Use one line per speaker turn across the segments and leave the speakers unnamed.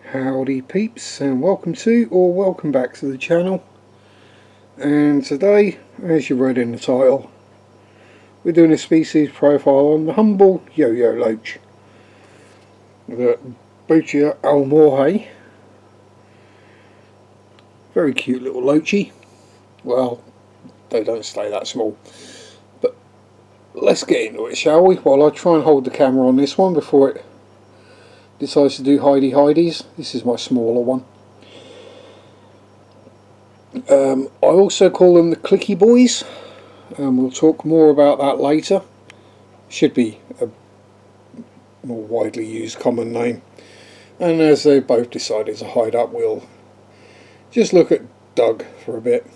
Howdy peeps, and welcome to or welcome back to the channel. And today, as you read in the title, we're doing a species profile on the humble Yo-Yo loach, the Botia Almorhae. Very cute little loachy. Well, they don't stay that small. But let's get into it, shall we? While I try and hold the camera on this one before it decides to do hidey-hidies. This is my smaller one. I also call them the clicky boys, and we'll talk more about that later. Should be a more widely used common name. And as they both decided to hide up, we'll just look at Doug for a bit.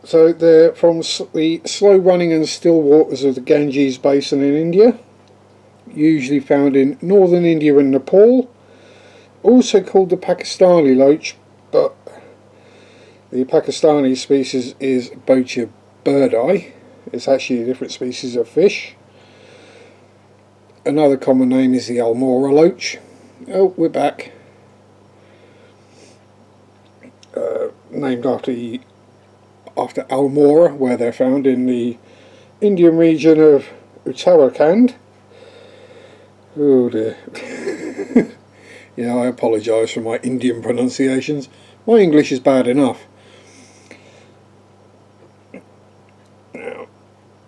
So they're from the slow running and still waters of the Ganges basin in India, usually found in northern India and Nepal, also called the Pakistani loach, but the Pakistani species is Botia birdi. It's actually a different species of fish. Another common name is the Almorhae loach. Oh, we're back. Named after Almorhae, where they're found in the Indian region of Uttarakhand. Oh dear. Yeah, I apologise for my Indian pronunciations. My English is bad enough. Now,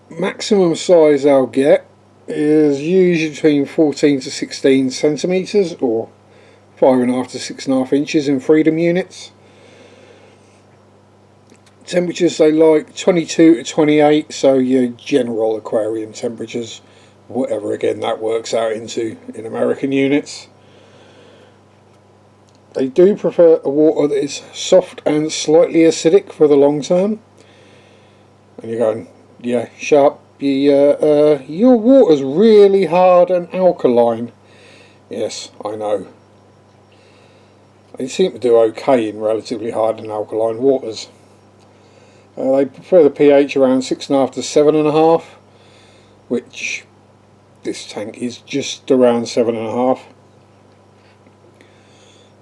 maximum size they'll get is usually between 14 to 16 centimetres, or 5.5 to 6.5 inches in freedom units. Temperatures they like 22 to 28, so your general aquarium temperatures, whatever again that works out into in American units. They do prefer a water that is soft and slightly acidic for the long term. And you're going, yeah, Sharp, your water's really hard and alkaline. Yes, I know. They seem to do okay in relatively hard and alkaline waters. They prefer the pH around 6.5 to 7.5, which this tank is just around 7.5.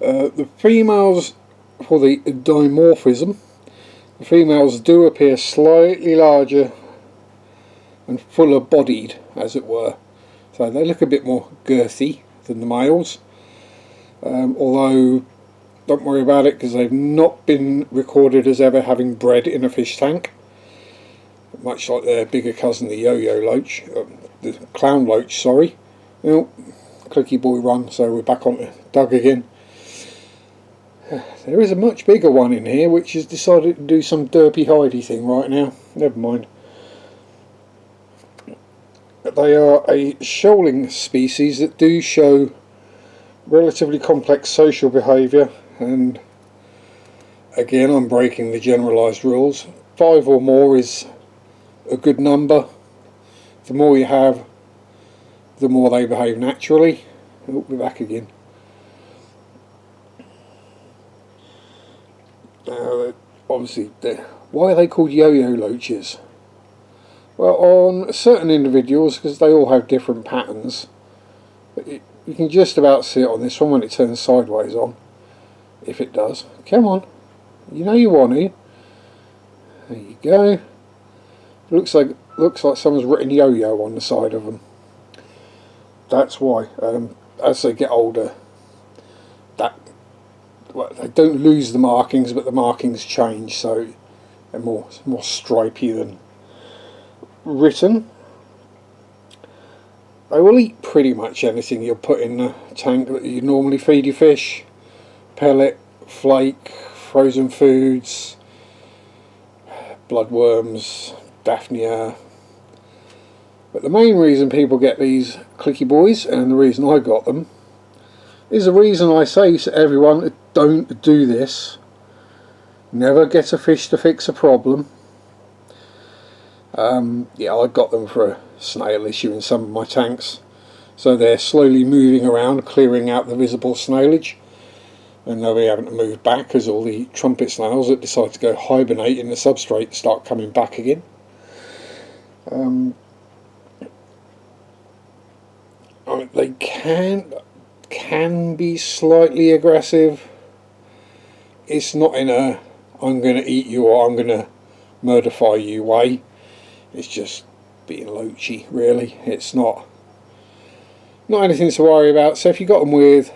The females, for the dimorphism, the females do appear slightly larger and fuller bodied, as it were. So they look a bit more girthy than the males. Although, don't worry about it, because they've not been recorded as ever having bred in a fish tank. Much like their bigger cousin, the Yo-Yo loach, the clown loach, sorry. Well, clicky boy run, so we're back on to Doug again. There is a much bigger one in here which has decided to do some derpy hidey thing right now. Never mind. They are a shoaling species that do show relatively complex social behaviour, and again I'm breaking the generalised rules. 5 or more is a good number. The more you have, the more they behave naturally. Oh, we're back again. Obviously, why are they called yo-yo loaches? Well, on certain individuals, because they all have different patterns, you can just about see it on this one when it turns sideways on, if it does. Come on, you know you want to. There you go. Looks like someone's written yo-yo on the side of them. That's why. As they get older, they don't lose the markings, but the markings change, so they're more stripy than written. They will eat pretty much anything you'll put in the tank that you normally feed your fish. Pellet, flake, frozen foods, bloodworms, Daphnia. But the main reason people get these clicky boys, and the reason I got them, is the reason I say to everyone, don't do this. Never get a fish to fix a problem. Yeah, I got them for a snail issue in some of my tanks. So they're slowly moving around, clearing out the visible snailage. And they'll be having to move back because all the trumpet snails that decide to go hibernate in the substrate start coming back again. They can can be slightly aggressive. It's not in a I'm going to eat you or I'm going to murderify you way. It's just being loachy, really. It's not anything to worry about. So if you got them with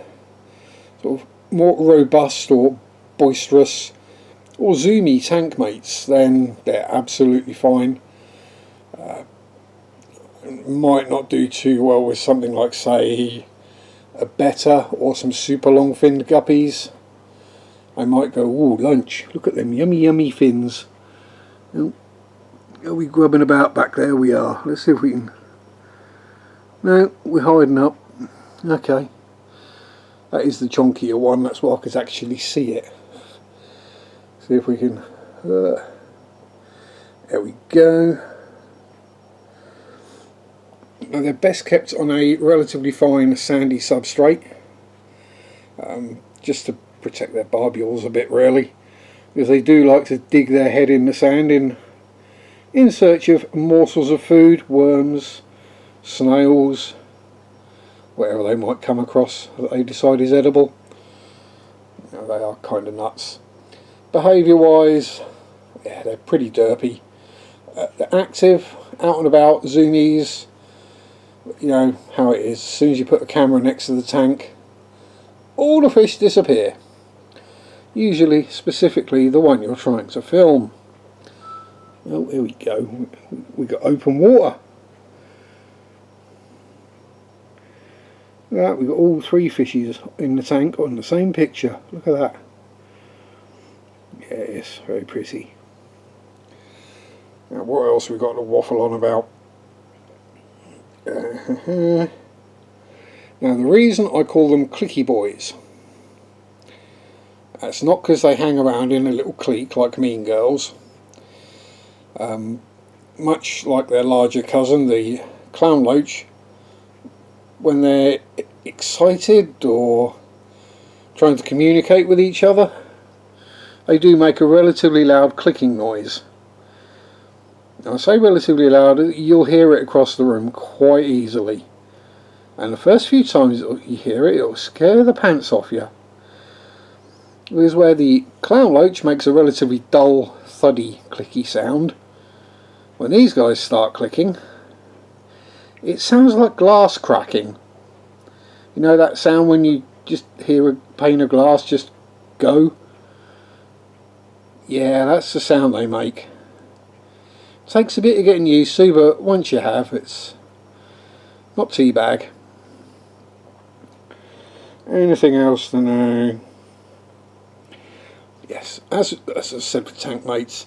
sort of more robust or boisterous or zoomy tank mates, then they're absolutely fine. Might not do too well with something like, say, a betta or some super long finned guppies. I might go, ooh, lunch, look at them yummy yummy fins. Oh, are we grubbing about back there? We are. Let's see if we can... No, we're hiding up. Okay. That is the chonkier one, that's why I could actually see it. See if we can... there we go. Now they're best kept on a relatively fine sandy substrate, just to protect their barbules a bit, really, because they do like to dig their head in the sand in search of morsels of food, worms, snails, whatever they might come across that they decide is edible. You know, they are kind of nuts. Behaviour wise, yeah, they're pretty derpy. They're active, out and about, zoomies. You know how it is. As soon as you put a camera next to the tank, all the fish disappear. Usually, specifically, the one you're trying to film. Oh, here we go. We got open water. That, we've got all three fishes in the tank on the same picture. Look at that. Yes, very pretty. Now, what else we got to waffle on about? Now, the reason I call them clicky boys, that's not because they hang around in a little clique like mean girls. Much like their larger cousin, the clown loach, when they're excited or trying to communicate with each other, they do make a relatively loud clicking noise. Now, I say relatively loud, you'll hear it across the room quite easily, and the first few times you hear it, it'll scare the pants off you. Because where the clown loach makes a relatively dull, thuddy, clicky sound, when these guys start clicking, it sounds like glass cracking. You know that sound when you just hear a pane of glass just go? Yeah, that's the sound they make. Takes a bit of getting used to, but once you have, it's not too bad. Anything else to know? Yes, as I said with tank mates,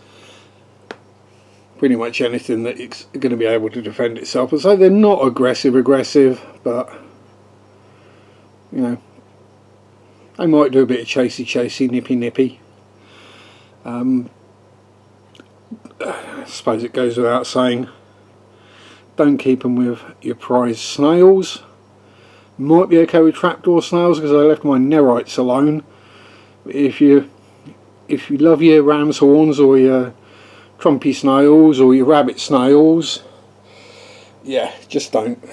pretty much anything that it's going to be able to defend itself. So they're not aggressive, but you know, they might do a bit of chasey, nippy. I suppose it goes without saying, don't keep them with your prized snails. Might be okay with trapdoor snails because I left my nerites alone. But if you love your ram's horns or your trumpy snails or your rabbit snails, yeah, just don't.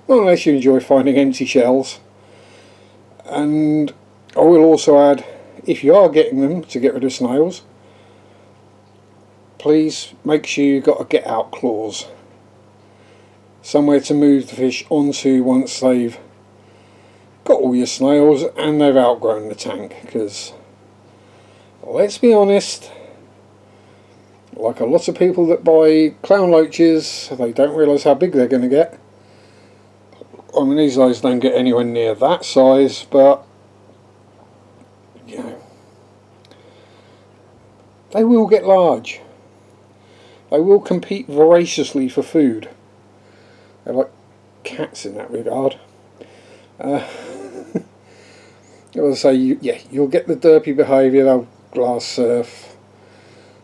Not unless you enjoy finding empty shells. And I will also add, if you are getting them to get rid of snails, please make sure you've got a get out clause, somewhere to move the fish onto once they've got all your snails and they've outgrown the tank. Because let's be honest, like a lot of people that buy clown loaches, they don't realise how big they're going to get. I mean, these guys don't get anywhere near that size, but you know, they will get large. They will compete voraciously for food. They're like cats in that regard. I say, you'll get the derpy behaviour. They'll glass surf.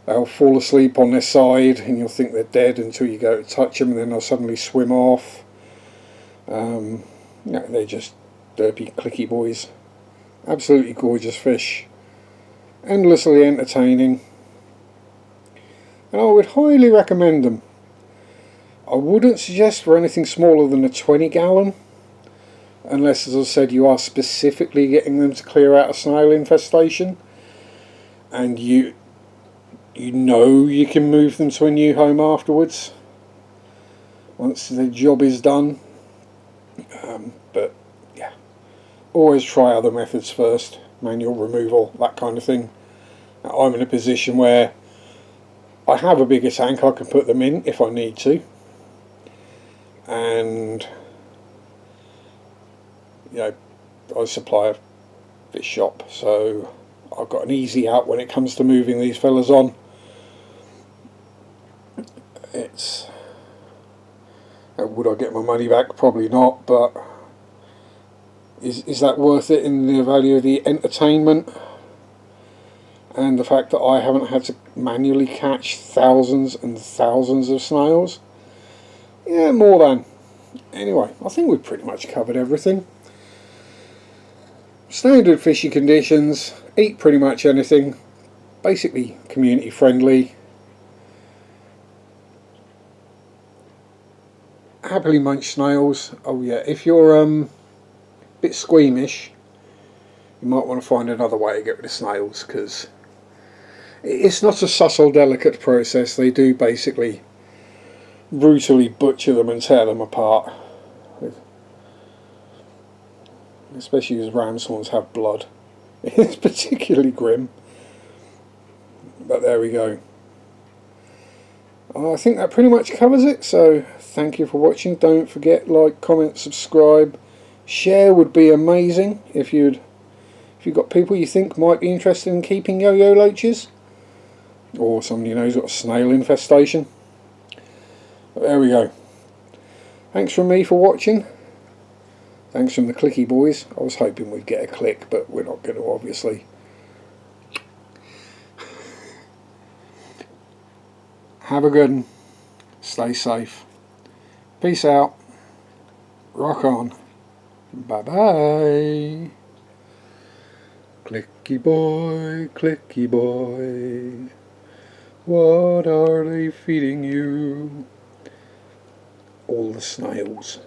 They'll fall asleep on their side, and you'll think they're dead until you go to touch them, and then they'll suddenly swim off. No, they're just derpy, clicky boys. Absolutely gorgeous fish. Endlessly entertaining. And I would highly recommend them. I wouldn't suggest for anything smaller than a 20 gallon. unless, as I said, you are specifically getting them to clear out a snail infestation, and you know you can move them to a new home afterwards once the job is done. But yeah, always try other methods first, manual removal, that kind of thing. Now, I'm in a position where I have a bigger tank I can put them in if I need to, and you know, I supply a fish shop, so I've got an easy out when it comes to moving these fellas on. It's would I get my money back? Probably not, but is that worth it in the value of the entertainment and the fact that I haven't had to manually catch thousands and thousands of snails? Yeah, more than. Anyway, I think we've pretty much covered everything. Standard fishing conditions, eat pretty much anything, basically community friendly, happily munch snails. Oh yeah, if you're a bit squeamish, you might want to find another way to get rid of snails, because it's not a subtle, delicate process. They do basically brutally butcher them and tear them apart, especially as ram swans have blood. It's particularly grim, but there we go. I think that pretty much covers it, so thank you for watching. Don't forget, like, comment, subscribe, share would be amazing if you've got people you think might be interested in keeping yo-yo loaches, or somebody who knows got a snail infestation. But there we go. Thanks from me for watching. Thanks from the clicky boys. I was hoping we'd get a click, but we're not going to, obviously. Have a good one. Stay safe. Peace out. Rock on. Bye bye. Clicky boy, what are they feeding you? All the snails.